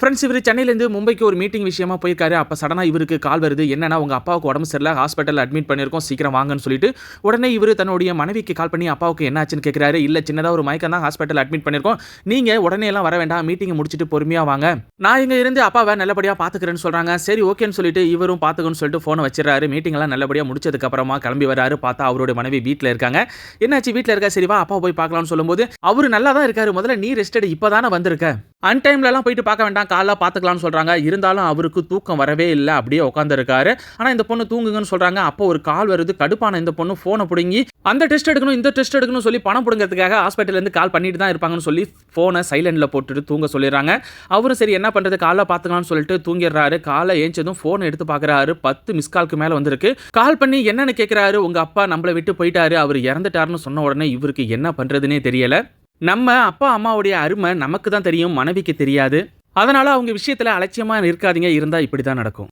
Friends இவர் சென்னையிலேருந்து மும்பைக்கு ஒரு மீட்டிங் விஷயமா போயிருக்காரு. அப்போ சடனாக இவருக்கு கால் வருது. என்னன்னா உங்கள் அப்பாவுக்கு உடம்பு சரியில்லை, ஹாஸ்பிட்டலில் அட்மிட் பண்ணியிருக்கோம், சீக்கிரம் வாங்கன்னு சொல்லிட்டு உடனே இவர் தன்னுடைய மனைவிக்கு கால் பண்ணி அப்பாவுக்கு என்ன ஆச்சுன்னு கேட்குறாரு. இல்லை சின்னதாக ஒரு மயக்கம் தான், ஹாஸ்பிட்டல் அட்மிட் பண்ணியிருக்கோம், நீங்கள் உடனே எல்லாம் வர வேண்டாம், மீட்டிங்கை முடிச்சுட்டு பொறுமையாக வாங்க, நான் இங்கே இருந்து அப்பாவை நல்லபடியாக பார்த்துக்கிறேன்னு சொல்கிறாங்க. சரி ஓகேன்னு சொல்லிட்டு இவரும் பார்த்துக்கணும்னு சொல்லிட்டு ஃபோனை வச்சிடறாரு. மீட்டிங் எல்லாம் நல்லபடியாக முடிச்சதுக்கப்புறமா கிளம்பி வராரு. பார்த்தா அவருடைய மனைவி வீட்டில் இருக்காங்க. என்னாச்சு வீட்டில் இருக்கா, சரி வா அப்பா போய் பார்க்கலாம்னு சொல்லும்போது அவரு நல்லா தான் இருக்காரு. முதல்ல நீ ரெஸ்ட் எடு, இப்போ தானே வந்திருக்க, அன்டைம்லலாம் போயிட்டு பார்க்க வேண்டாம், காலைல பார்த்துக்கலாம்னு சொல்கிறாங்க. இருந்தாலும் அவருக்கு தூக்கம் வரவே இல்லை, அப்படியே உட்காந்துருக்காரு. ஆனால் இந்த பொண்ணு தூங்குங்கன்னு சொல்கிறாங்க. அப்போ ஒரு கால் வருது. கடுப்பான இந்த பொண்ணு ஃபோனை பிடுங்கி அந்த டெஸ்ட் எடுக்கணும் இந்த டெஸ்ட் எடுக்கணும் சொல்லி பணம் பிடுங்கிறதுக்காக ஹாஸ்பிட்டலேருந்து கால் பண்ணிட்டு தான் இருப்பாங்கன்னு சொல்லி ஃபோனை சைலண்டில் போட்டுட்டு தூங்க சொல்லிடுறாங்க. அவரும் சரி என்ன பண்ணுறது, காலைல பார்த்துக்கலாம்னு சொல்லிட்டு தூங்கிடுறாரு. காலை ஏஞ்சதும் ஃபோனை எடுத்து பார்க்குறாரு. 10 மிஸ் காலுக்கு மேலே வந்திருக்கு. கால் பண்ணி என்னன்னு கேட்குறாரு. உங்கள் அப்பா நம்மளை விட்டு போயிட்டாரு, அவர் இறந்துட்டாருன்னு சொன்ன உடனே இவருக்கு என்ன பண்ணுறதுனே தெரியலை. நம்ம அப்பா அம்மாவுடைய அருமை நமக்கு தான் தெரியும், மனைவிக்கு தெரியாது. அதனால அவங்க விஷயத்தில் அலட்சியமாக இருக்காதீங்க, இருந்தால் இப்படி தான் நடக்கும்.